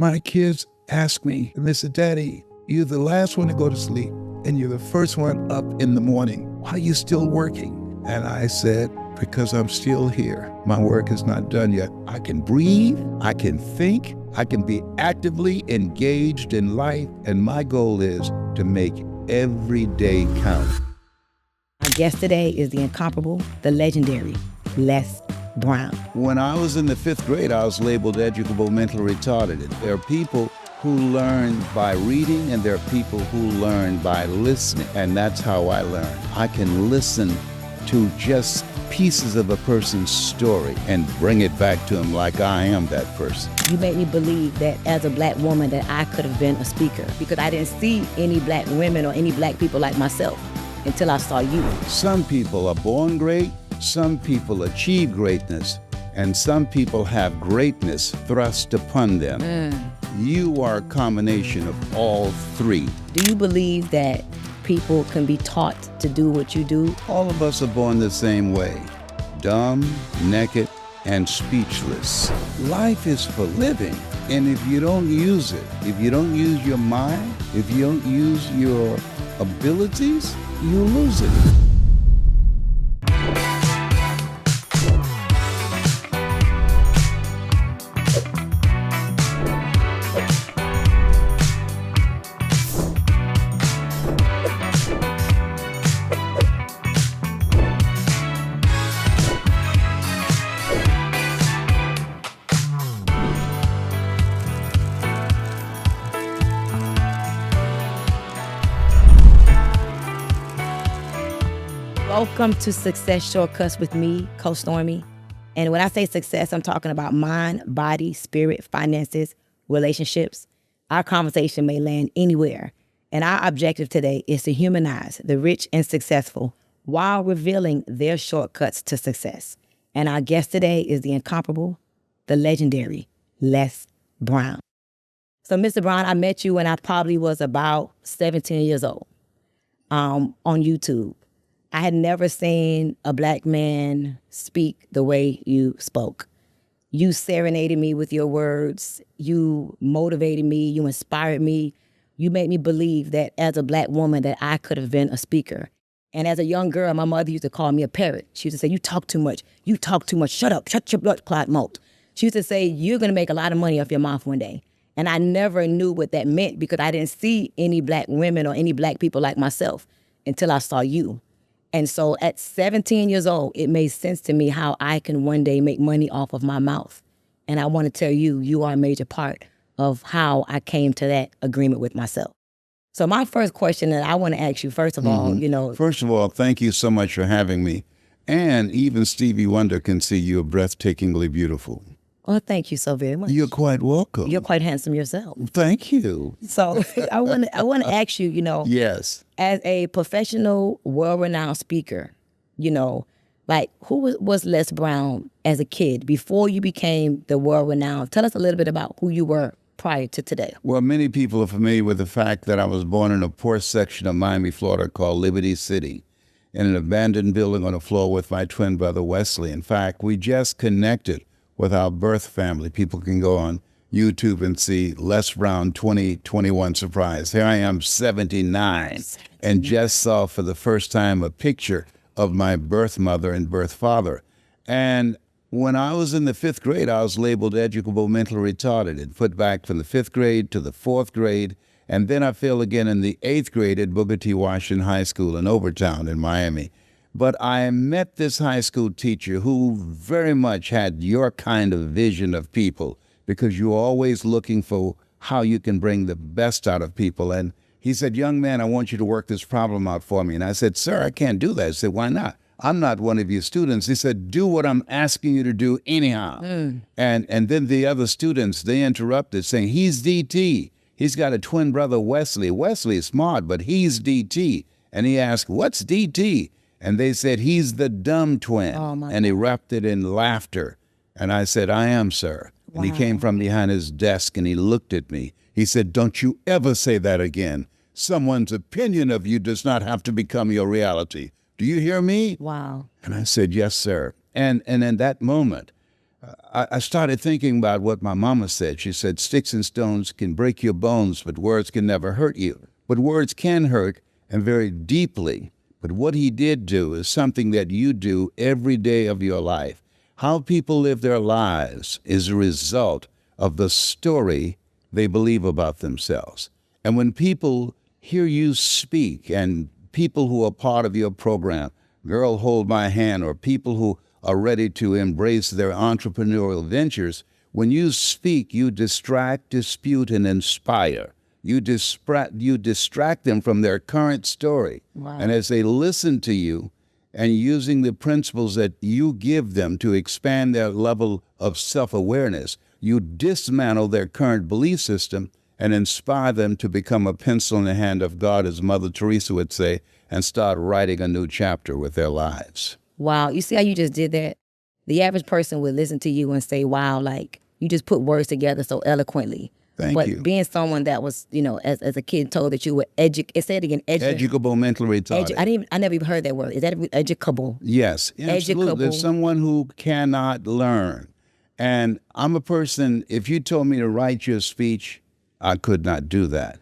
My kids ask me, and they said, Daddy, you're the last one to go to sleep, and you're the first one up in the morning. Why are you still working? And I said, because I'm still here. My work is not done yet. I can breathe, I can think, I can be actively engaged in life, and my goal is to make every day count. My guest today is the incomparable, the legendary Les Brown. When I was in the 5th grade, I was labeled educable mentally retarded. There are people who learn by reading, and there are people who learn by listening, and that's how I learn. I can listen to just pieces of a person's story and bring it back to him like I am that person. You made me believe that as a black woman that I could have been a speaker because I didn't see any black women or any black people like myself until I saw you. Some people are born great, some people achieve greatness, and some people have greatness thrust upon them. You are a combination of all three. Do you believe that people can be taught to do what you do? All of us are born the same way, dumb, naked, and speechless. Life is for living, and if you don't use it, if you don't use your mind, if you don't use your abilities, you lose it. Welcome to Success Shortcuts with me, Coach Stormy. And when I say success, I'm talking about mind, body, spirit, finances, relationships. Our conversation may land anywhere. And our objective today is to humanize the rich and successful while revealing their shortcuts to success. And our guest today is the incomparable, the legendary Les Brown. So, Mr. Brown, I met you when I probably was about 17 years old on YouTube. I had never seen a black man speak the way you spoke. You serenaded me with your words. You motivated me. You inspired me. You made me believe that as a black woman that I could have been a speaker. And as a young girl, my mother used to call me a parrot. She used to say, you talk too much. You talk too much. Shut up. Shut your blood clot mouth. She used to say, you're going to make a lot of money off your mouth one day. And I never knew what that meant because I didn't see any black women or any black people like myself until I saw you. And so at 17 years old, it made sense to me how I can one day make money off of my mouth. And I want to tell you, you are a major part of how I came to that agreement with myself. So my first question that I want to ask you, first of all, First of all, thank you so much for having me. And even Stevie Wonder can see you're breathtakingly beautiful. Well, thank you so very much. You're quite welcome. You're quite handsome yourself. Thank you. So I want to ask you, Yes. as a professional, world-renowned speaker, like who was Les Brown as a kid before you became the world-renowned? Tell us a little bit about who you were prior to today. Well, many people are familiar with the fact that I was born in a poor section of Miami, Florida called Liberty City, in an abandoned building on the floor with my twin brother, Wesley. In fact, we just connected with our birth family. People can go on YouTube and see Les Brown 2021 surprise. Here I am, 79, and just saw for the first time a picture of my birth mother and birth father. And when I was in the 5th grade, I was labeled educable mentally retarded and put back from the 5th grade to the 4th grade. And then I failed again in the 8th grade at Booker T. Washington High School in Overtown in Miami. But I met this high school teacher who very much had your kind of vision of people, because you're always looking for how you can bring the best out of people. And he said, young man, I want you to work this problem out for me. And I said, sir, I can't do that. I said, why not? I'm not one of your students. He said, do what I'm asking you to do anyhow. And then the other students, they interrupted saying, he's DT. He's got a twin brother, Wesley. Wesley's smart, but he's DT. And he asked, what's DT? And they said, he's the dumb twin, and erupted in laughter. And I said, I am, sir. Wow. And he came from behind his desk and he looked at me. He said, don't you ever say that again. Someone's opinion of you does not have to become your reality. Do you hear me? Wow. And I said, yes, sir. And in that moment, I started thinking about what my mama said. She said, sticks and stones can break your bones, but words can never hurt you. But words can hurt, and very deeply. But what he did do is something that you do every day of your life. How people live their lives is a result of the story they believe about themselves. And when people hear you speak, and people who are part of your program, Girl Hold My Hand, or people who are ready to embrace their entrepreneurial ventures, when you speak, you distract, dispute, and inspire. You distract them from their current story. Wow. And as they listen to you and using the principles that you give them to expand their level of self-awareness, you dismantle their current belief system and inspire them to become a pencil in the hand of God, as Mother Teresa would say, and start writing a new chapter with their lives. Wow. You see how you just did that? The average person would listen to you and say, wow, like you just put words together so eloquently. Thank you. But being someone that was, as a kid told that you were say it again, Educable, mentally retarded. I never even heard that word. Is that educable? Yes, absolutely. There's someone who cannot learn. And I'm a person, if you told me to write your speech, I could not do that.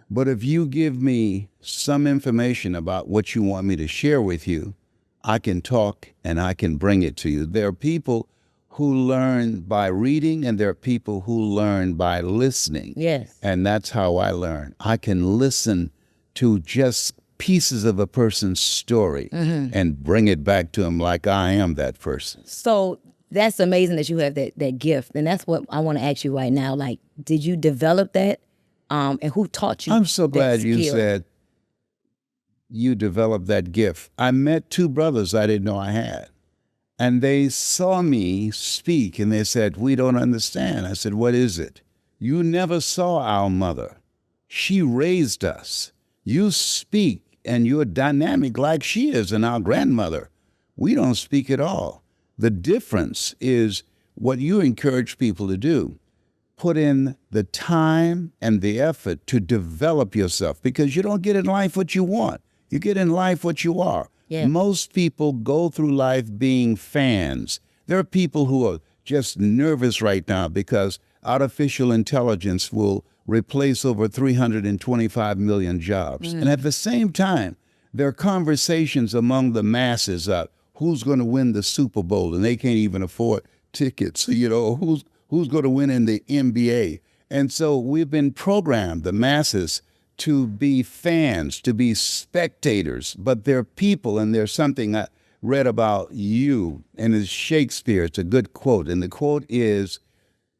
But if you give me some information about what you want me to share with you, I can talk and I can bring it to you. There are people who learn by reading, and there are people who learn by listening. Yes. And that's how I learn. I can listen to just pieces of a person's story and bring it back to them like I am that person. So that's amazing that you have that gift. And that's what I want to ask you right now. Like, did you develop that? And who taught you? I'm so glad you skill? said you developed that gift. I met two brothers I didn't know I had. And they saw me speak and they said, we don't understand. I said, what is it? You never saw our mother. She raised us. You speak and you're dynamic like she is, and our grandmother. We don't speak at all. The difference is what you encourage people to do. Put in the time and the effort to develop yourself, because you don't get in life what you want. You get in life what you are. Yeah. Most people go through life being fans. There are people who are just nervous right now because artificial intelligence will replace over 325 million jobs. And at the same time, there are conversations among the masses of who's going to win the Super Bowl, and they can't even afford tickets. Who's going to win in the NBA. And so we've been programmed, the masses, to be fans, to be spectators. But they're people, and there's something I read about you, and it's Shakespeare. It's a good quote. And the quote is,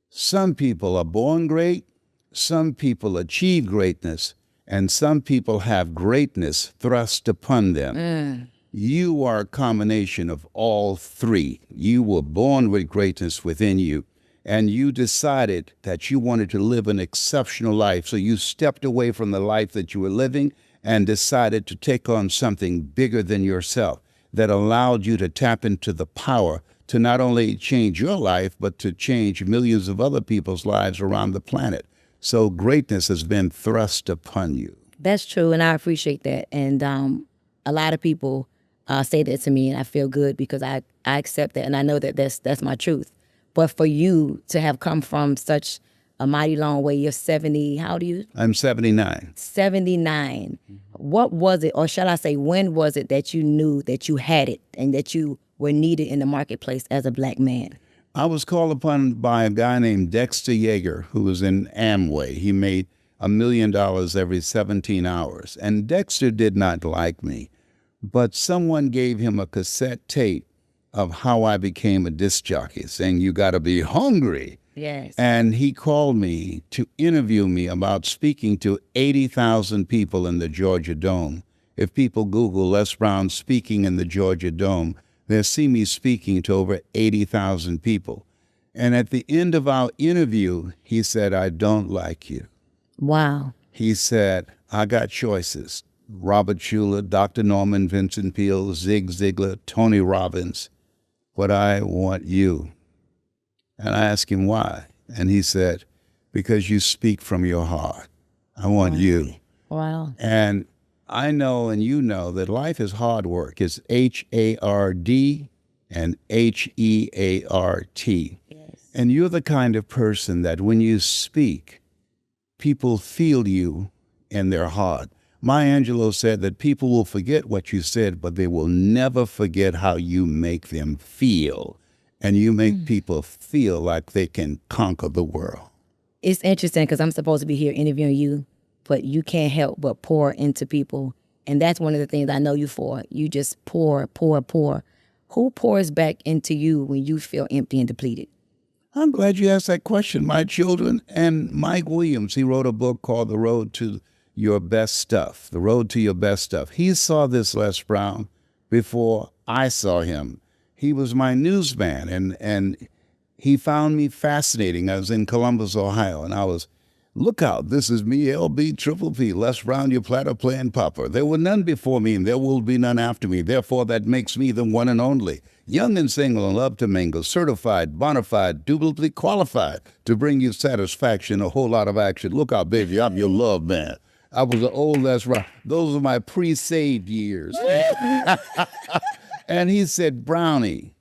some people are born great, some people achieve greatness, and some people have greatness thrust upon them. You are a combination of all three. You were born with greatness within you, and you decided that you wanted to live an exceptional life. So you stepped away from the life that you were living and decided to take on something bigger than yourself that allowed you to tap into the power to not only change your life, but to change millions of other people's lives around the planet. So greatness has been thrust upon you. That's true, and I appreciate that. And a lot of people say that to me, and I feel good because I accept that, and I know that that's my truth. But for you to have come from such a mighty long way, you're 70, how old are you? I'm 79. 79. What was it, or shall I say, when was it that you knew that you had it and that you were needed in the marketplace as a black man? I was called upon by a guy named Dexter Yeager, who was in Amway. He made $1 million every 17 hours. And Dexter did not like me, but someone gave him a cassette tape of how I became a disc jockey, saying, you got to be hungry. Yes. And he called me to interview me about speaking to 80,000 people in the Georgia Dome. If people Google Les Brown speaking in the Georgia Dome, they'll see me speaking to over 80,000 people. And at the end of our interview, he said, I don't like you. Wow. He said, I got choices. Robert Schuller, Dr. Norman Vincent Peale, Zig Ziglar, Tony Robbins, but I want you. And I asked him why. And he said, because you speak from your heart. I want you. Wow. And I know, and you know, that life is hard work. It's HARD and Heart. Yes. And you're the kind of person that when you speak, people feel you in their heart. Maya Angelou said that people will forget what you said, but they will never forget how you make them feel. And you make people feel like they can conquer the world. It's interesting because I'm supposed to be here interviewing you, but you can't help but pour into people. And that's one of the things I know you for. You just pour, pour, pour. Who pours back into you when you feel empty and depleted? I'm glad you asked that question. My children and Mike Williams, he wrote a book called The Road to Your Best Stuff, The Road to Your Best Stuff. He saw this Les Brown before I saw him. He was my newsman, and he found me fascinating. I was in Columbus, Ohio, and I was, look out, this is me, LB Triple P, Les Brown, your platter playing popper. There were none before me, and there will be none after me. Therefore, that makes me the one and only. Young and single and love to mingle, certified, bona fide, dubitably qualified to bring you satisfaction, a whole lot of action. Look out, baby, I'm your love man. I was an old Les Brown. Those are my pre-saved years. And he said, Brownie,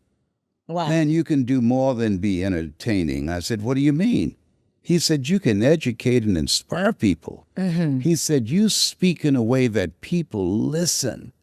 Wow. man, you can do more than be entertaining. I said, what do you mean? He said, you can educate and inspire people. He said, you speak in a way that people listen.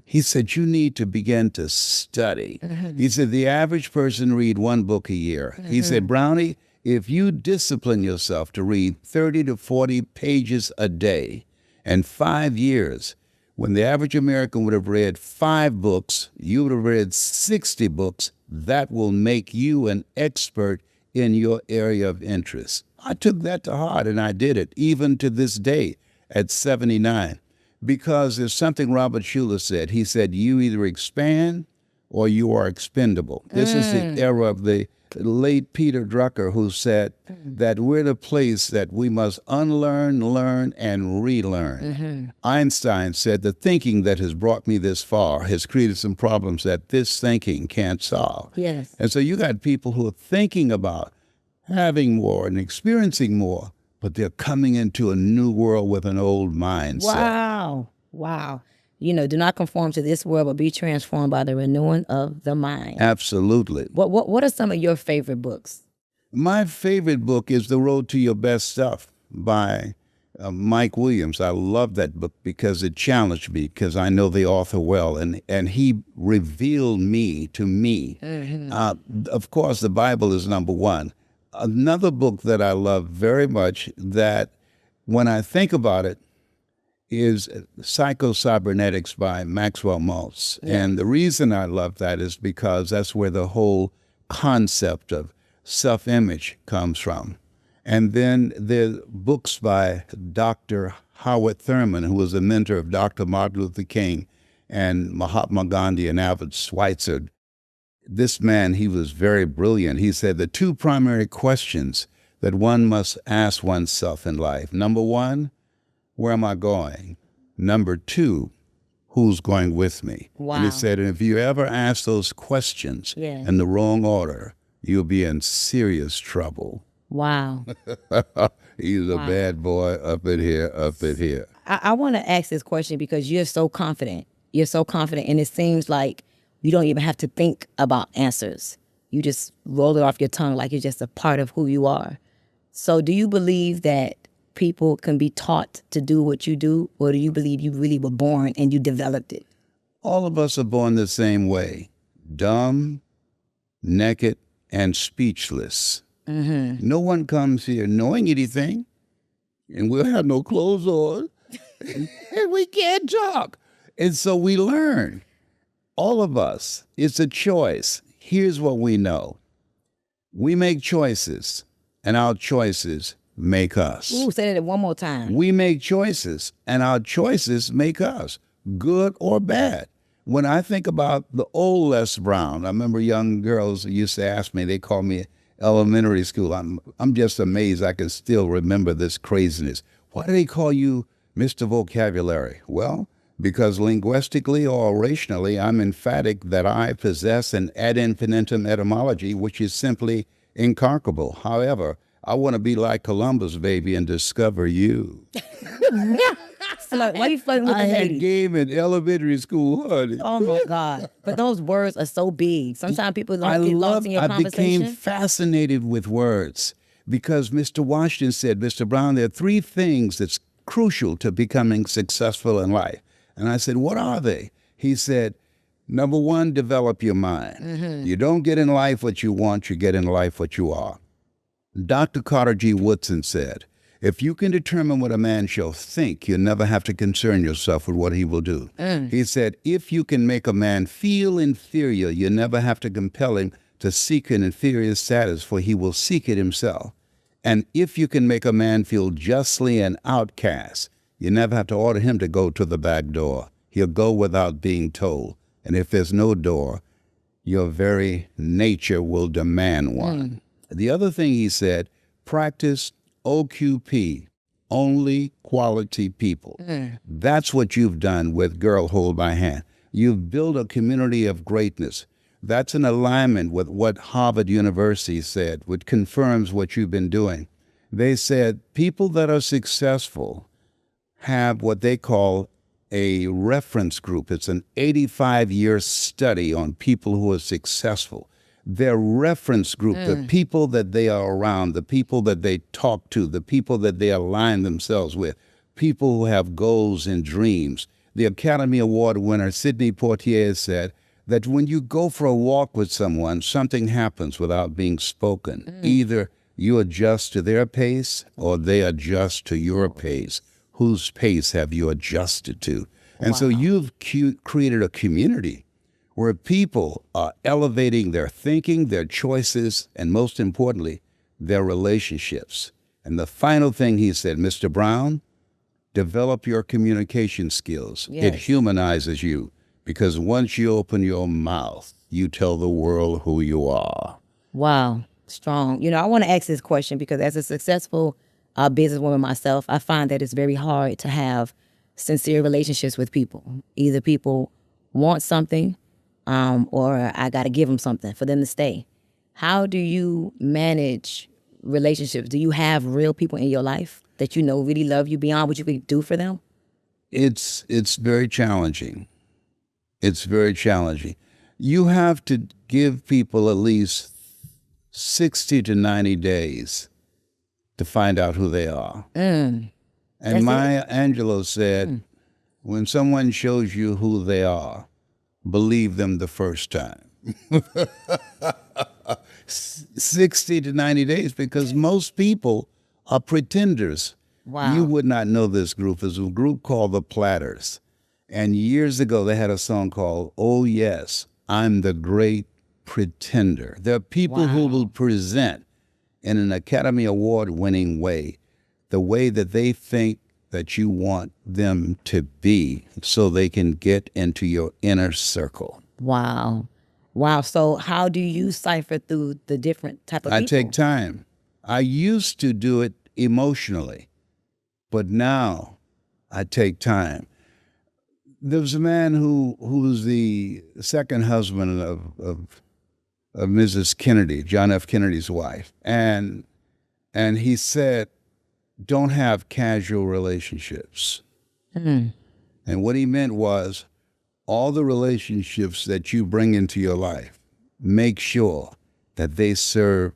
He said, you need to begin to study. He said, the average person read one book a year. He said, Brownie, if you discipline yourself to read 30 to 40 pages a day in 5 years, when the average American would have read 5 books, you would have read 60 books. That will make you an expert in your area of interest. I took that to heart and I did it, even to this day at 79. Because there's something Robert Schuller said. He said, you either expand or you are expendable. This is the era of the late Peter Drucker, who said that we're in a place that we must unlearn, learn, and relearn. Einstein said, the thinking that has brought me this far has created some problems that this thinking can't solve. Yes. And so you got people who are thinking about having more and experiencing more, but they're coming into a new world with an old mindset. Wow. Wow. You know, do not conform to this world, but be transformed by the renewing of the mind. Absolutely. What are some of your favorite books? My favorite book is The Road to Your Best Stuff by Mike Williams. I love that book because it challenged me, because I know the author well, and he revealed me to me. Of course, the Bible is number one. Another book that I love very much, that when I think about it, is Psycho-Cybernetics by Maxwell Maltz. And the reason I love that is because that's where the whole concept of self-image comes from. And then there's books by Dr. Howard Thurman, who was a mentor of Dr. Martin Luther King and Mahatma Gandhi and Albert Schweitzer. This man, he was very brilliant. He said the 2 primary questions that one must ask oneself in life. Number 1, where am I going? Number 2, who's going with me? Wow. And he said, and if you ever ask those questions in the wrong order, you'll be in serious trouble. Wow. He's a bad boy up in here. I want to ask this question because you're so confident. You're so confident, and it seems like you don't even have to think about answers. You just roll it off your tongue like it's just a part of who you are. So do you believe that people can be taught to do what you do, or do you believe you really were born and you developed it? All of us are born the same way, dumb, naked, and speechless. No one comes here knowing anything, and we'll have no clothes on, and we can't talk. And so we learn. All of us, it's a choice. Here's what we know. We make choices, and our choices make us. Ooh, say that one more time. We make choices, and our choices make us, good or bad. When I think about the old Les Brown, I remember young girls used to ask me, they called me elementary school. I'm just amazed I can still remember this craziness. Why do they call you Mr. Vocabulary? Well, because linguistically or orationally, I'm emphatic that I possess an ad infinitum etymology, which is simply inconquerable. However, I want to be like Columbus, baby, and discover you. flirt? Why you flirting with I the had lady? game in elementary school, honey. Oh my God. But those words are so big. Sometimes people don't get lost in your I conversation. became fascinated with words because Mr. Washington said, Mr. Brown, there are three things that's crucial to becoming successful in life. And I said, what are they? He said, number one, develop your mind. You don't get in life what you want, you get in life what you are. Dr. Carter G. Woodson said, if you can determine what a man shall think, you'll never have to concern yourself with what he will do. He said, if you can make a man feel inferior, you never have to compel him to seek an inferior status, for he will seek it himself. And if you can make a man feel justly an outcast, you never have to order him to go to the back door. He'll go without being told. And if there's no door, your very nature will demand one. The other thing he said, practice OQP, only quality people. That's what you've done with Girl Hold My Hand. You've built a community of greatness. That's in alignment with what Harvard University said, which confirms what you've been doing. They said people that are successful have what they call a reference group. It's an 85-year study on people who are successful. Their reference group, the people that they are around, the people that they talk to, the people that they align themselves with, people who have goals and dreams. The Academy Award winner Sidney Poitier said that when you go for a walk with someone, something happens without being spoken. Either you adjust to their pace or they adjust to your pace. Whose pace have you adjusted to? And so you've created a community where people are elevating their thinking, their choices, and most importantly, their relationships. And the final thing he said, Mr. Brown, develop your communication skills. Yes. It humanizes you because once you open your mouth, you tell the world who you are. Wow, strong. You know, I want to ask this question because as a successful businesswoman myself, I find that it's very hard to have sincere relationships with people. Either people want something or I got to give them something for them to stay. How do you manage relationships? Do you have real people in your life that you know really love you beyond what you could do for them? It's very challenging. It's very challenging. You have to give people at least 60 to 90 days to find out who they are. And Maya Angelou said, when someone shows you who they are, believe them the first time. 60 to 90 days, because most people are pretenders. Wow. You would not know this group. There's a group called the Platters. And years ago, they had a song called, Oh Yes, I'm the Great Pretender. There are people who will present in an Academy Award-winning way, the way that they think that you want them to be so they can get into your inner circle. Wow. Wow. So how do you cipher through the different type of people? I take time. I used to do it emotionally, but now I take time. There was a man who was the second husband of Mrs. Kennedy, John F. Kennedy's wife, and he said, don't have casual relationships. And what he meant was, all the relationships that you bring into your life, make sure that they serve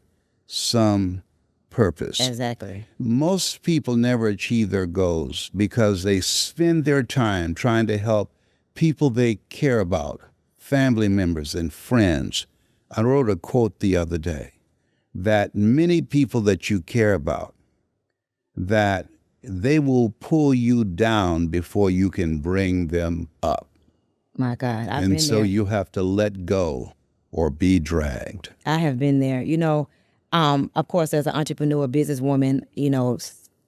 some purpose. Exactly. Most people never achieve their goals because they spend their time trying to help people they care about, family members and friends. I wrote a quote the other day that many people that you care about, that they will pull you down before you can bring them up. My God, I've And been so there. you have to let go or be dragged. I have been there. You know, of course, as an entrepreneur, businesswoman, you know,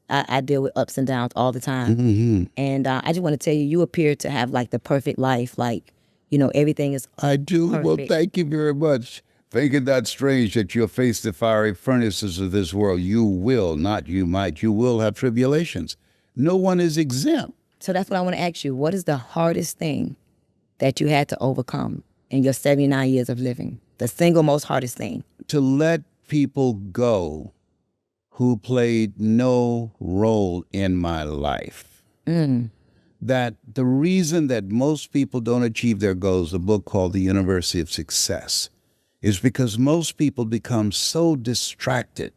I deal with ups and downs all the time. And I just want to tell you, you appear to have like the perfect life. Like, you know, everything is I do. Well, perfect. thank you very much. Think it not strange that you'll face the fiery furnaces of this world. You will, not you might. You will have tribulations. No one is exempt. So that's what I want to ask you. What is the hardest thing that you had to overcome in your 79 years of living? The single most hardest thing. To let people go who played no role in my life. that the reason that most people don't achieve their goals, a book called The University of Success, is because most people become so distracted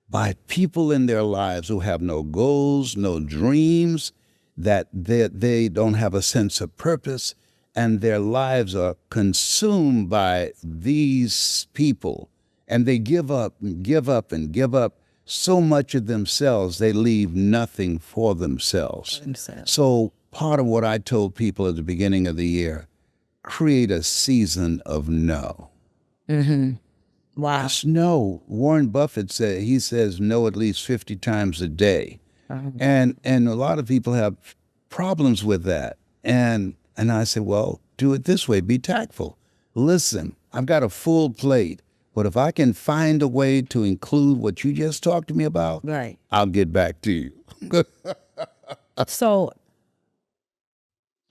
by people in their lives who have no goals, no dreams, that they don't have a sense of purpose, and their lives are consumed by these people, and they give up and give up and give up so much of themselves, they leave nothing for themselves. So part of what I told people at the beginning of the year, create a season of no. Wow. It's no. Warren Buffett says no at least 50 times a day. And a lot of people have problems with that. And I said, well, do it this way. Be tactful. Listen, I've got a full plate, but if I can find a way to include what you just talked to me about, Right. I'll get back to you. So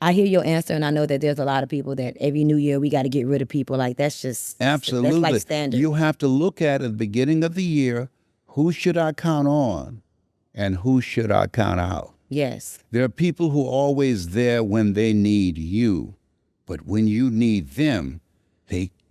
I hear your answer, and I know that there's a lot of people that every new year we got to get rid of people. Like, that's just Absolutely. That's like standard. You have to look at the beginning of the year, who should I count on and who should I count out? Yes. There are people who are always there when they need you, but when you need them,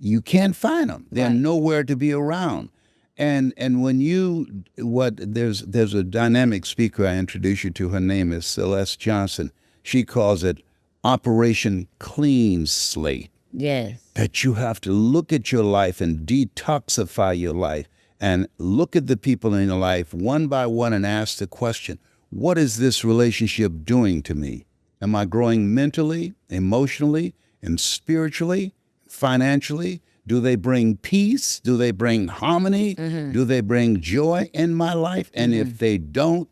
you can't find them. They're Right. nowhere to be around. And when there's a dynamic speaker I introduced you to. Her name is Celeste Johnson. She calls it Operation Clean Slate. Yes. That you have to look at your life and detoxify your life and look at the people in your life one by one and ask the question, what is this relationship doing to me? Am I growing mentally, emotionally, and spiritually, financially? Do they bring peace? Do they bring harmony? Do they bring joy in my life? And if they don't,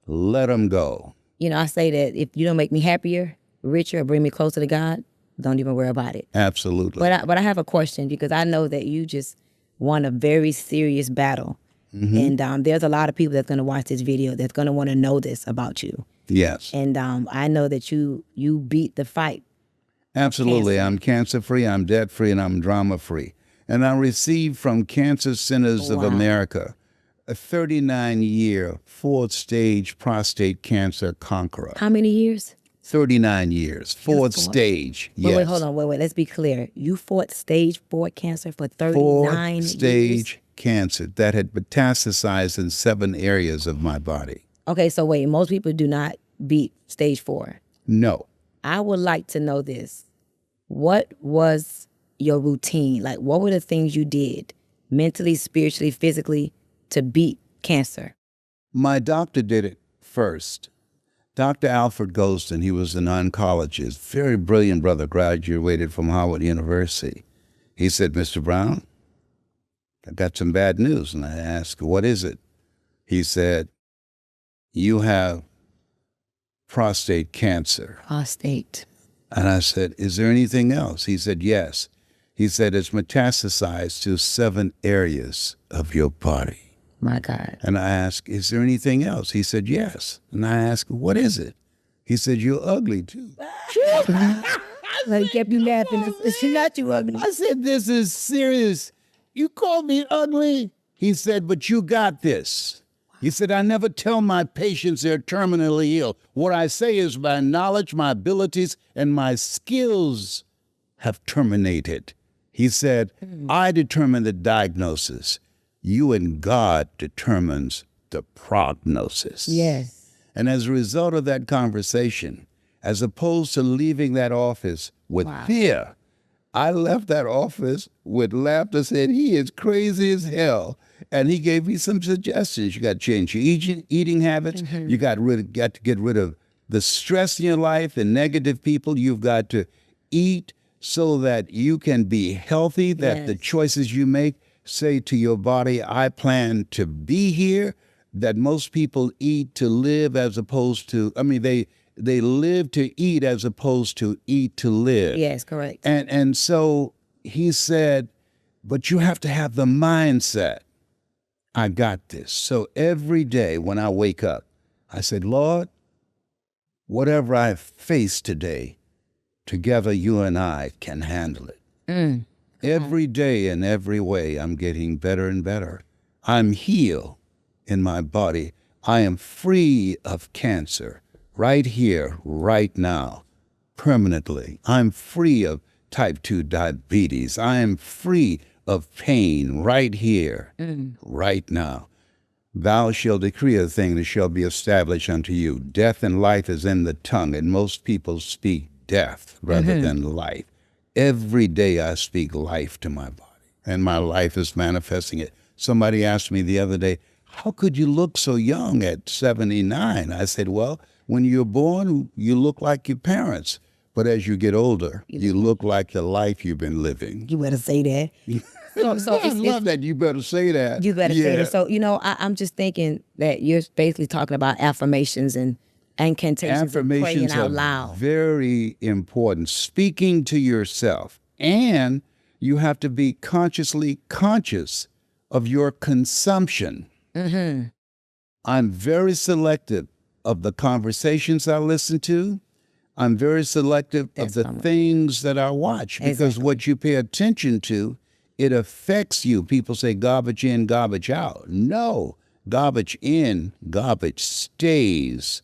let them go. You know, I say that if you don't make me happier, richer, or bring me closer to God, don't even worry about it. Absolutely. But I have a question, because I know that you just won a very serious battle. And there's a lot of people that's going to watch this video that's going to want to know this about you. Yes. And I know that you beat the fight. Absolutely. Cancer. I'm cancer-free, I'm debt-free, and I'm drama-free. And I received from Cancer Centers of Wow. America a 39-year, fourth-stage prostate cancer conqueror. How many years? 39 years, fourth fought? stage. Wait, Yes. hold on. Wait. Let's be clear. You fought stage 4 cancer for 39 years? Fourth-stage cancer that had metastasized in 7 areas of my body. Okay, so wait. Most people do not beat stage 4. No. I would like to know this. What was your routine? Like, what were the things you did mentally, spiritually, physically to beat cancer? My doctor did it first. Dr. Alfred Goldston, he was an oncologist, very brilliant brother, graduated from Howard University. He said, Mr. Brown, I got some bad news. And I asked, what is it? He said, you have prostate cancer. Prostate. And I said, is there anything else? He said, yes. He said, it's metastasized to 7 areas of your body. My God. And I asked, is there anything else? He said, yes. And I asked, what is it? He said, you're ugly too. Like, kept you laughing. It's not you ugly. I said, this is serious. You called me ugly? He said, but you got this. He said, I never tell my patients they're terminally ill. What I say is my knowledge, my abilities, and my skills have terminated. He said, I determine the diagnosis. You and God determines the prognosis. Yes. And as a result of that conversation, as opposed to leaving that office with Wow. fear, I left that office with laughter, said, he is crazy as hell. And he gave me some suggestions. You got to change your eating habits. You got to get rid of the stress in your life and negative people. You've got to eat so that you can be healthy, that the Yes. choices you make say to your body, I plan to be here, that most people eat to live as opposed to, they live to eat as opposed to eat to live. Yes, correct. And so he said, but you have to have the mindset, I got this. So every day when I wake up, I said, Lord, whatever I face today, together you and I can handle it. Every day in every way, I'm getting better and better. I'm healed in my body. I am free of cancer, right here, right now, permanently. I'm free of type 2 diabetes. I am free of pain right here, right now. Thou shalt decree a thing that shall be established unto you. Death and life is in the tongue, and most people speak death rather than life. Every day I speak life to my body, and my life is manifesting it. Somebody asked me the other day, how could you look so young at 79? I said, well, when you're born, you look like your parents. But as you get older, you look like the life you've been living. You better say that. So I love that. You better say that. you better say that. So, I'm just thinking that you're basically talking about affirmations and incantations and praying Affirmations out are loud. very important. Speaking to yourself. And you have to be consciously conscious of your consumption. I'm very selective of the conversations I listen to. I'm very selective of the things that I watch, because what you pay attention to, it affects you. People say garbage in, garbage out. No, garbage in, garbage stays.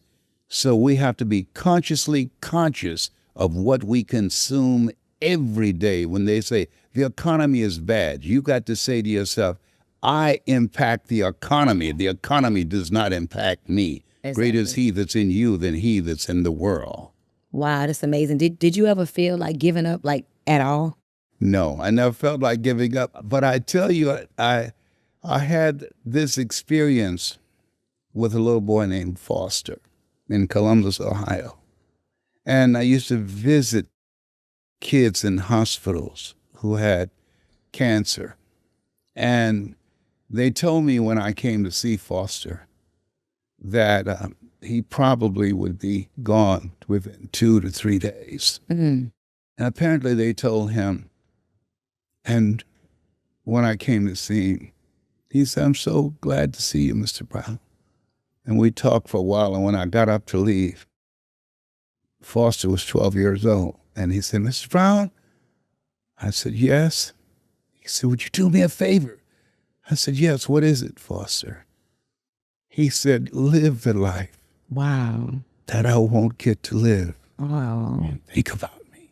So we have to be consciously conscious of what we consume every day. When they say the economy is bad, you got to say to yourself, I impact the economy. The economy does not impact me. Greater is he that's in you than he that's in the world. Wow, that's amazing. Did you ever feel like giving up, like at all? No, I never felt like giving up. But I tell you, I had this experience with a little boy named Foster in Columbus, Ohio. And I used to visit kids in hospitals who had cancer. And they told me when I came to see Foster that he probably would be gone within 2 to 3 days. And apparently they told him, and when I came to see him, he said, I'm so glad to see you, Mr. Brown. And we talked for a while, and when I got up to leave, Foster was 12 years old. And he said, Mr. Brown? I said, yes. He said, would you do me a favor? I said, yes, what is it, Foster? He said, live the life Wow. that I won't get to live. Wow. Think about me.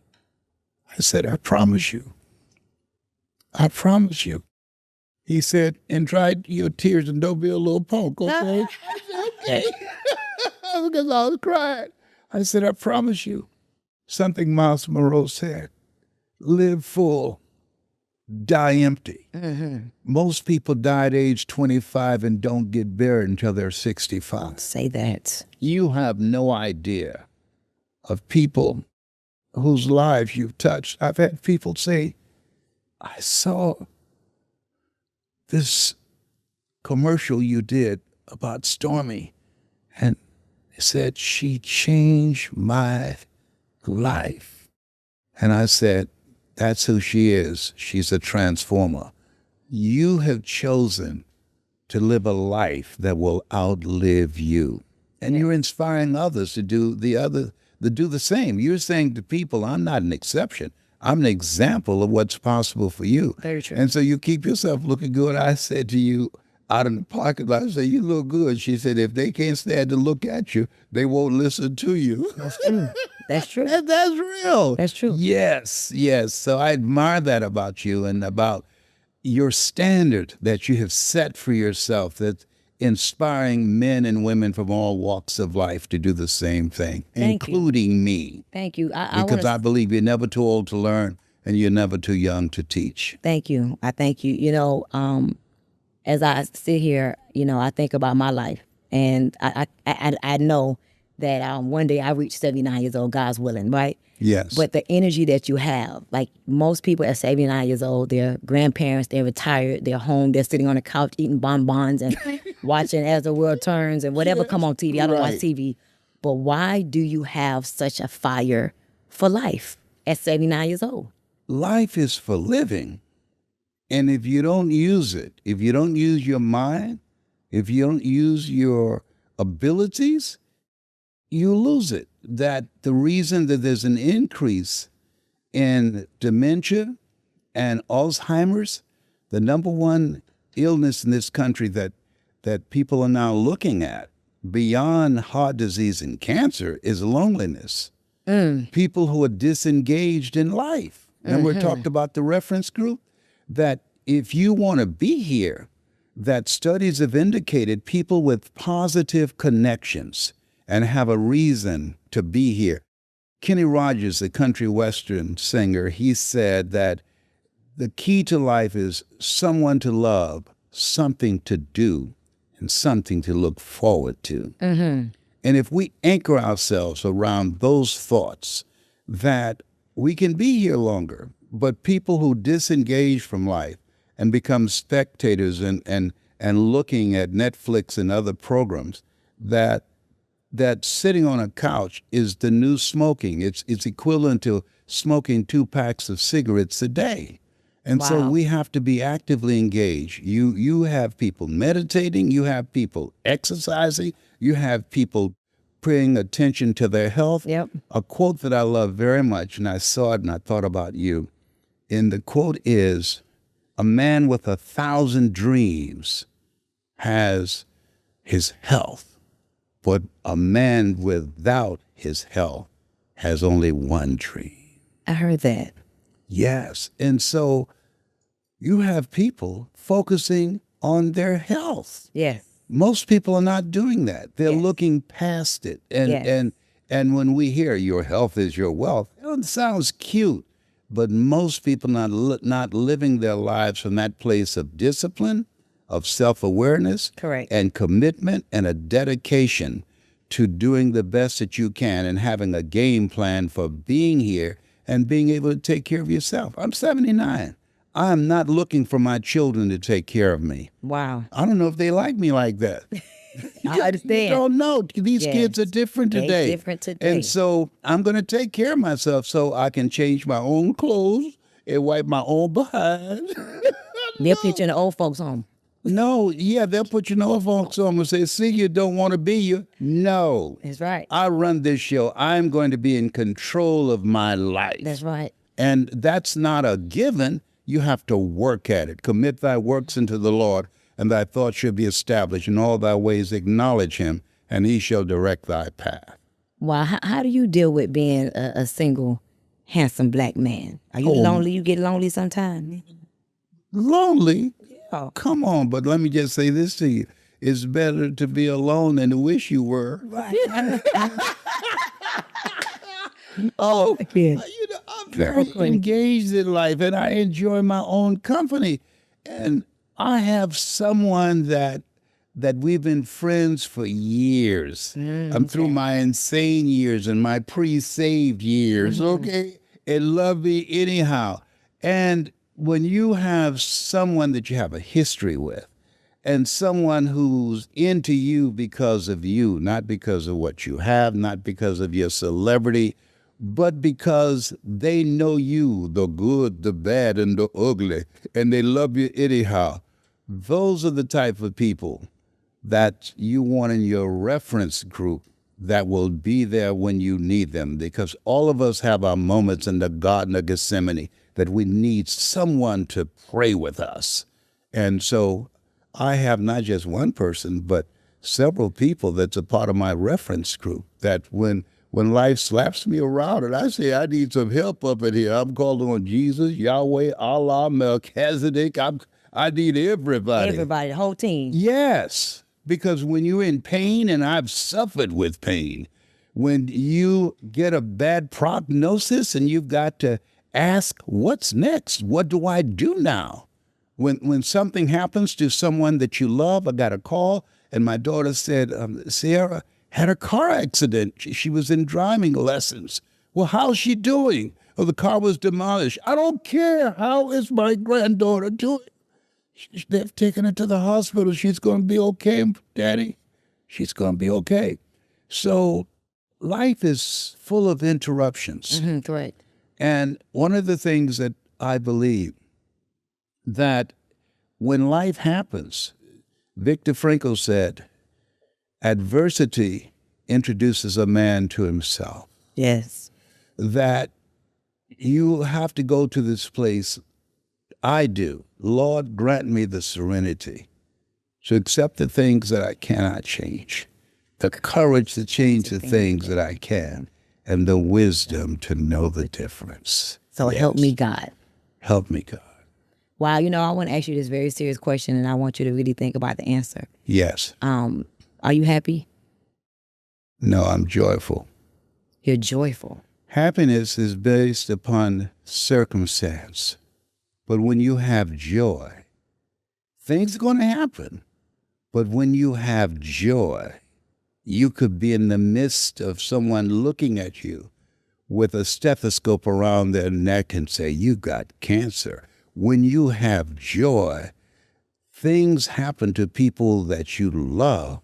I said, I promise you. I promise you. He said, and dry your tears and don't be a little punk, okay? I said, okay. Because I was crying. I said, I promise you. Something Miles Monroe said, live full, die empty. Most people die at age 25 and don't get buried until they're 65. Say that. You have no idea of people whose lives you've touched. I've had people say, I saw this commercial you did about Stormy, and it said she changed my life. And I said, that's who she is. She's a transformer. You have chosen to live a life that will outlive you. And you're inspiring others to do the same. You're saying to people, I'm not an exception. I'm an example of what's possible for you. Very true. And so you keep yourself looking good. I said to you out in the parking lot, I said, you look good. She said, if they can't stand to look at you, they won't listen to you. That's true. That's true. And that's real. That's true. Yes, yes. So I admire that about you and about your standard that you have set for yourself, that inspiring men and women from all walks of life to do the same thing, Thank you. including me. Thank you. I Because wanna, I believe you're never too old to learn and you're never too young to teach. Thank you. I thank you. As I sit here, I think about my life, and I know that one day I reach 79 years old, God's willing, right? Yes. But the energy that you have, like most people at 79 years old, they're grandparents, they're retired, they're home, they're sitting on the couch eating bonbons and watching As the World Turns and whatever come on TV. I don't watch TV. But why do you have such a fire for life at 79 years old? Life is for living. And if you don't use it, if you don't use your mind, if you don't use your abilities, you lose it. That the reason that there's an increase in dementia and Alzheimer's, the number one illness in this country that people are now looking at beyond heart disease and cancer is loneliness. People who are disengaged in life. And we talked about the reference group, that if you want to be here, that studies have indicated people with positive connections and have a reason to be here. Kenny Rogers, the country western singer, he said that the key to life is someone to love, something to do, and something to look forward to. And if we anchor ourselves around those thoughts, that we can be here longer. But people who disengage from life and become spectators and looking at Netflix and other programs, that sitting on a couch is the new smoking. It's equivalent to smoking 2 packs of cigarettes a day. And so Wow. we have to be actively engaged. You have people meditating, you have people exercising, you have people paying attention to their health. Yep. A quote that I love very much, and I saw it and I thought about you. And the quote is, "A man with 1,000 dreams has his health, but a man without his health has only one dream." I heard that. Yes. And so you have people focusing on their health. Yes. Most people are not doing that. They're Yes. looking past it. And Yes. and when we hear your health is your wealth, it sounds cute, but most people not living their lives from that place of discipline, of self-awareness, Correct. and commitment and a dedication to doing the best that you can and having a game plan for being here and being able to take care of yourself. I'm 79. I am not looking for my children to take care of me. Wow. I don't know if they like me like that. I understand. You don't know. These Yes. kids are different They today. different today. And so I'm going to take care of myself so I can change my own clothes and wipe my own behind. They'll put you in the old folks' home. No, yeah, they'll put you in the folks home and say, "See, you don't want to be you." No. That's right. I run this show. I'm going to be in control of my life. That's right. And that's not a given. You have to work at it. Commit thy works unto the Lord, and thy thoughts should be established. In all thy ways acknowledge him, and he shall direct thy path. Wow. How do you deal with being a single, handsome black man? Are you lonely? You get lonely sometimes? Lonely? Yeah. Come on, but let me just say this to you. It's better to be alone than to wish you were. Oh, Yeah. I'm very engaged in life, and I enjoy my own company. And I have someone that we've been friends for years. I'm through my insane years and my pre-saved years, okay? And love me anyhow. And when you have someone that you have a history with, and someone who's into you because of you, not because of what you have, not because of your celebrity, but because they know you, the good, the bad, and the ugly, and they love you anyhow. Those are the type of people that you want in your reference group that will be there when you need them, because all of us have our moments in the Garden of Gethsemane that we need someone to pray with us. And so I have not just one person, but several people that's a part of my reference group that when life slaps me around and I say, I need some help up in here, I'm calling on Jesus, Yahweh, Allah, Melchizedek. I need everybody. Everybody, the whole team. Yes, because when you're in pain, and I've suffered with pain, when you get a bad prognosis and you've got to ask, what's next? What do I do now? When something happens to someone that you love, I got a call, and my daughter said, Sierra had a car accident. She was in driving lessons. Well, how's she doing? Oh, the car was demolished. I don't care. How is my granddaughter doing? They've taken her to the hospital. She's going to be okay, Daddy. She's going to be okay. So life is full of interruptions. Correct. And one of the things that I believe that when life happens, Viktor Frankl said, adversity introduces a man to himself. Yes. That you have to go to this place. I do. Lord, grant me the serenity to accept the things that I cannot change, the courage to change the things that I can, and the wisdom to know the difference. So Yes. help me, God. Help me, God. Wow, I want to ask you this very serious question, and I want you to really think about the answer. Yes. Are you happy? No, I'm joyful. You're joyful. Happiness is based upon circumstance. But when you have joy, things are going to happen. But when you have joy, you could be in the midst of someone looking at you with a stethoscope around their neck and say, "You got cancer." When you have joy, things happen to people that you love,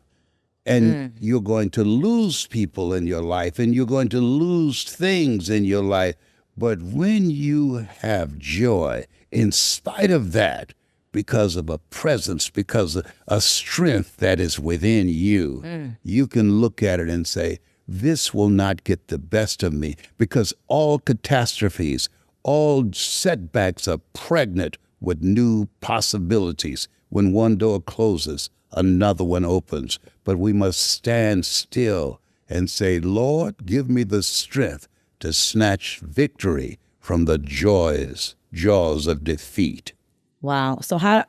and you're going to lose people in your life, and you're going to lose things in your life. But when you have joy, in spite of that, because of a presence, because of a strength that is within you, you can look at it and say, this will not get the best of me, because all catastrophes, all setbacks are pregnant with new possibilities. When one door closes, another one opens. But we must stand still and say, Lord, give me the strength to snatch victory from the jaws of defeat. Wow. So how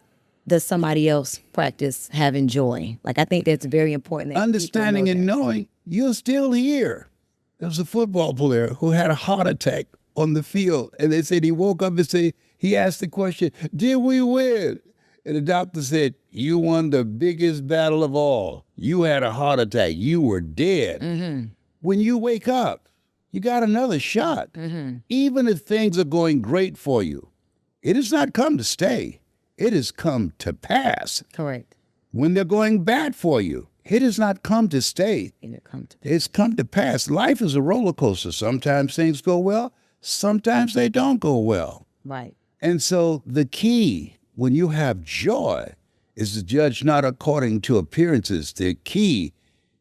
does somebody else practice having joy? Like, I think that's very important. That Understanding people know and that. knowing you're still here. There was a football player who had a heart attack on the field, and they said he woke up and said, he asked the question, did we win? And the doctor said, you won the biggest battle of all. You had a heart attack. You were dead. When you wake up, you got another shot. Even if things are going great for you, it has not come to stay. It has come to pass. Correct. When they're going bad for you, it has not come to stay. And it come to It's come to pass. Life is a roller coaster. Sometimes things go well, sometimes they don't go well. right. And so the key when you have joy is to judge not according to appearances. The key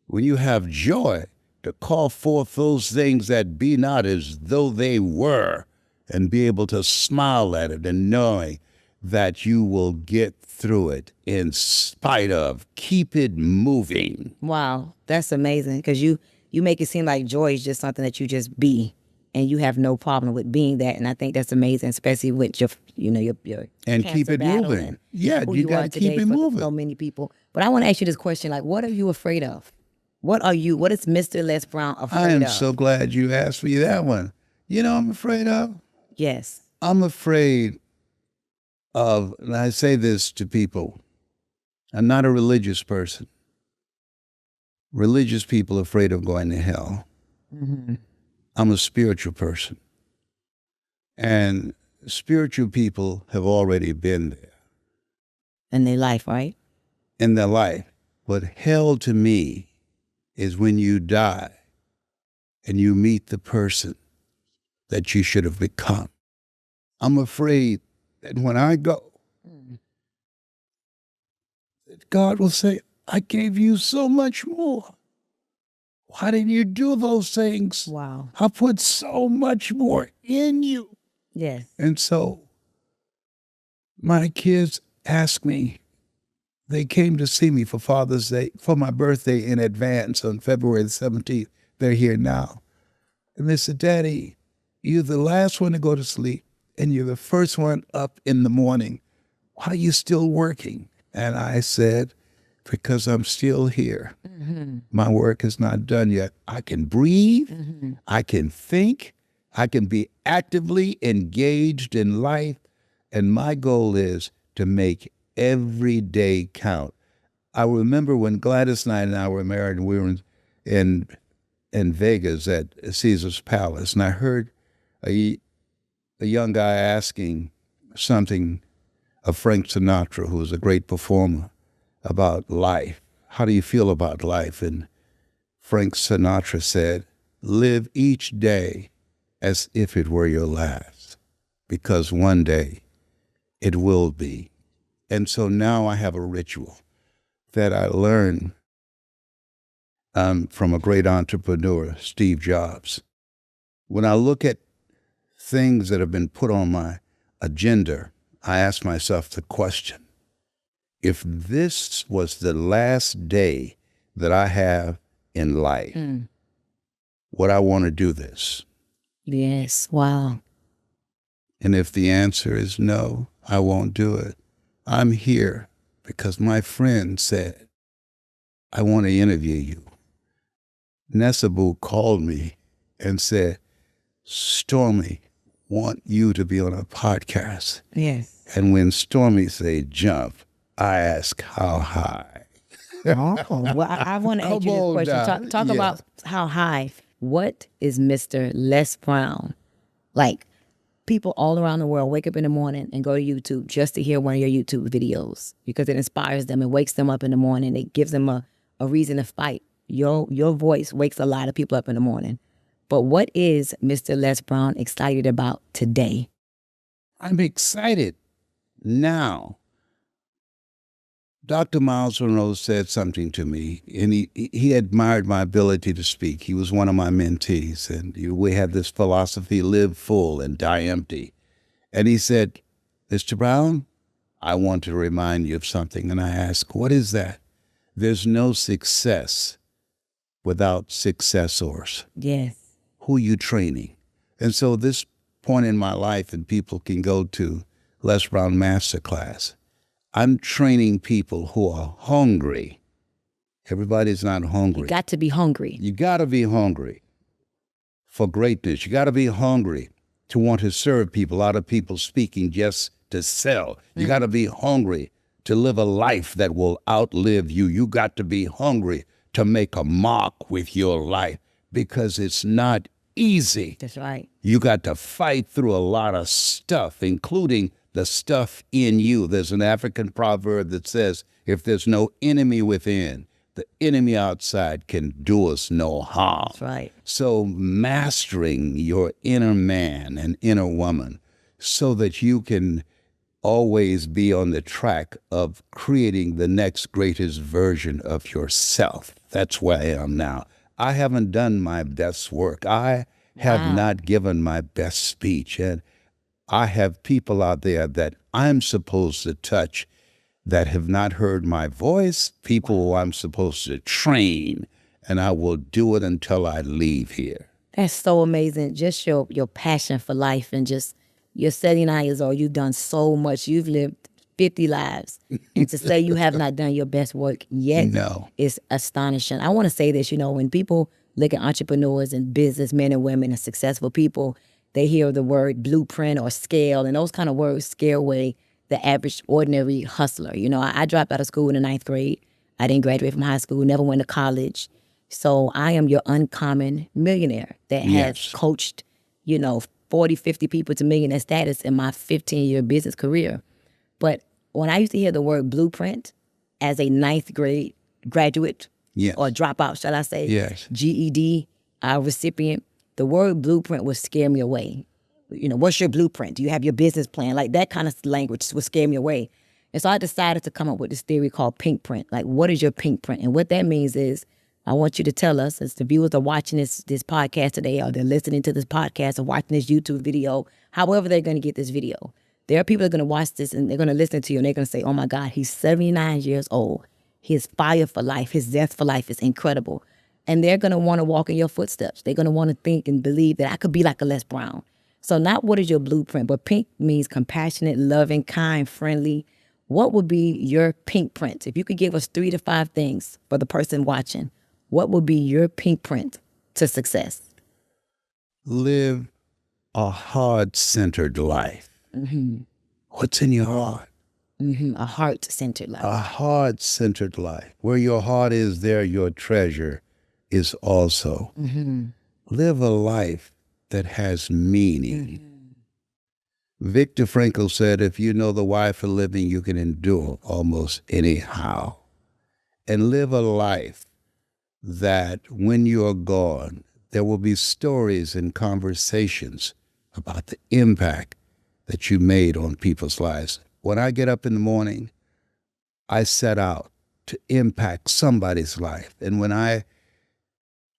when you have joy to call forth those things that be not as though they were, and be able to smile at it and knowing that you will get through it in spite of. Keep it moving. Wow, that's amazing, because you make it seem like joy is just something that you just be, and you have no problem with being that. And I think that's amazing, especially with your And cancer keep it battle moving. and Yeah, who you are got to today keep it for moving. So many people. But I want to ask you this question: like, what are you afraid of? What is Mr. Les Brown afraid I am of? so glad you asked me that one. You know what I'm afraid of? Yes. I'm afraid of, and I say this to people, I'm not a religious person. Religious people are afraid of going to hell. I'm a spiritual person. And spiritual people have already been there In their life, right? in their life. But hell to me is when you die and you meet the person that you should have become. I'm afraid that when I go, that God will say, I gave you so much more. Why didn't you do those things? Wow. I put so much more in you. Yes. And so my kids ask me, they came to see me for Father's Day, for my birthday in advance on February the 17th. They're here now. And they said, Daddy, you're the last one to go to sleep, and you're the first one up in the morning. Why are you still working? And I said, because I'm still here. My work is not done yet. I can breathe. I can think. I can be actively engaged in life. And my goal is to make every day count. I remember when Gladys Knight and I were married, and we were in Vegas at Caesar's Palace, and I heard a young guy asking something of Frank Sinatra, who was a great performer, about life. How do you feel about life? And Frank Sinatra said, live each day as if it were your last, because one day it will be. And so now I have a ritual that I learned from a great entrepreneur, Steve Jobs. When I look at things that have been put on my agenda, I ask myself the question, if this was the last day that I have in life? Would I want to do this? Yes. Wow. And if the answer is no, I won't do it. I'm here because my friend said, I want to interview you. Nesabu called me and said, Stormy want you to be on a podcast. Yes. And when Stormy said jump, I ask how high. Oh, well, I want to ask you Come this on question. now. Talk Yeah. about how high. What is Mr. Les Brown like? People all around the world wake up in the morning and go to YouTube just to hear one of your YouTube videos because it inspires them. It wakes them up in the morning. It gives them a reason to fight. Your voice wakes a lot of people up in the morning. But what is Mr. Les Brown excited about today? I'm excited now. Dr. Miles Monroe said something to me, and he admired my ability to speak. He was one of my mentees, and we had this philosophy, live full and die empty. And he said, Mr. Brown, I want to remind you of something. And I asked, what is that? There's no success without successors. Yes. Who are you training? And so this point in my life, and people can go to Les Brown Masterclass, I'm training people who are hungry. Everybody's not hungry. You got to be hungry. You got to be hungry for greatness. You got to be hungry to want to serve people. A lot of people speaking just to sell. You got to be hungry to live a life that will outlive you. You got to be hungry to make a mark with your life because it's not easy. That's right. You got to fight through a lot of stuff, including the stuff in you. There's an African proverb that says, if there's no enemy within, the enemy outside can do us no harm. That's right. So mastering your inner man and inner woman so that you can always be on the track of creating the next greatest version of yourself. That's where I am now. I haven't done my best work. I have not given my best speech. And I have people out there that I'm supposed to touch that have not heard my voice, people who I'm supposed to train, and I will do it until I leave here. That's so amazing. Just your passion for life and just you're 79 years old. You've done so much. You've lived 50 lives. And to say you have not done your best work yet No. is astonishing. I want to say this, when people look at entrepreneurs and businessmen and women and successful people, they hear the word blueprint or scale, and those kind of words scare away the average, ordinary hustler. I dropped out of school in the 9th grade. I didn't graduate from high school, never went to college. So I am your uncommon millionaire that has coached, 40, 50 people to millionaire status in my 15-year business career. But when I used to hear the word blueprint as a 9th grade graduate or dropout, shall I say, GED recipient, the word blueprint would scare me away. What's your blueprint? Do you have your business plan? Like that kind of language would scare me away. And so I decided to come up with this theory called pink print. Like, what is your pink print? And what that means is I want you to tell us, as the viewers are watching this podcast today, or they're listening to this podcast or watching this YouTube video, however they're going to get this video. There are people that are going to watch this and they're going to listen to you and they're going to say, oh my God, he's 79 years old. His fire for life, his death for life is incredible. And they're going to want to walk in your footsteps. They're going to want to think and believe that I could be like a Les Brown. So not what is your blueprint, but pink means compassionate, loving, kind, friendly. What would be your pink print? If you could give us 3 to 5 things for the person watching, what would be your pink print to success? Live a heart-centered life. What's in your heart? A heart-centered life. A heart-centered life. Where your heart is, there your treasure is also. Live a life that has meaning. Viktor Frankl said, if you know the why for living, you can endure almost anyhow. And live a life that when you're gone, there will be stories and conversations about the impact that you made on people's lives. When I get up in the morning, I set out to impact somebody's life. And when I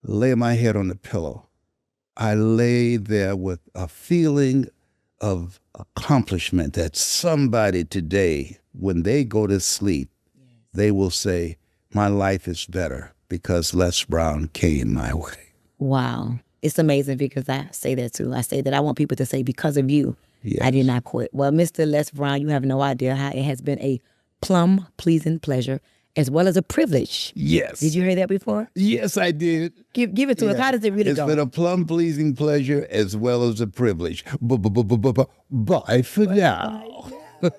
lay my head on the pillow, I lay there with a feeling of accomplishment that somebody today, when they go to sleep, they will say, my life is better because Les Brown came my way. Wow. It's amazing because I say that too. I say that I want people to say, because of you, I did not quit. Well, Mr. Les Brown, you have no idea how it has been a plum pleasing pleasure as well as a privilege. Yes. Did you hear that before? Yes, I did. Give it to us. How does it really It's go? been a plum pleasing pleasure as well as a privilege. Bye for now.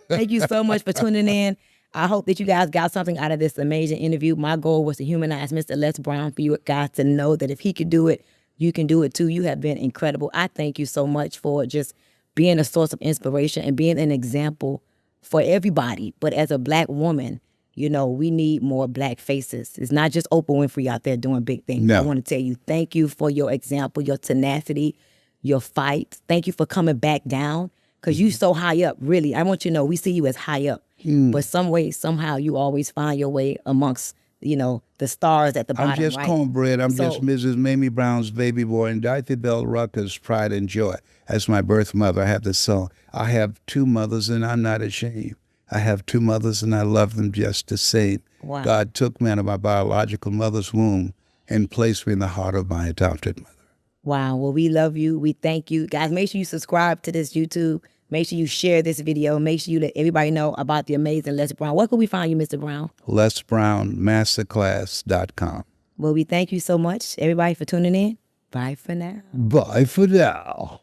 Thank you so much for tuning in. I hope that you guys got something out of this amazing interview. My goal was to humanize Mr. Les Brown, for you guys to know that if he could do it, you can do it too. You have been incredible. I thank you so much for just being a source of inspiration and being an example for everybody. But as a Black woman, you know, we need more Black faces. It's not just Oprah Winfrey out there doing big things. No. I want to tell you, thank you for your example, your tenacity, your fight. Thank you for coming back down, because you so high up, really. I want you to know, we see you as high up. But some way, somehow, you always find your way amongst, you know, the stars at the bottom, I'm just right? cornbread. I'm So- just Mrs. Mamie Brown's baby boy, and Dorothy Bell Rucker's pride and joy. As my birth mother, I have this song. I have two mothers, and I'm not ashamed. I have two mothers, and I love them just the same. Wow. God took me out of my biological mother's womb and placed me in the heart of my adopted mother. Wow. Well, we love you. We thank you. Guys, make sure you subscribe to this YouTube. Make sure you share this video. Make sure you let everybody know about the amazing Les Brown. Where can we find you, Mr. Brown? LesBrownMasterclass.com. Well, we thank you so much, everybody, for tuning in. Bye for now. Bye for now.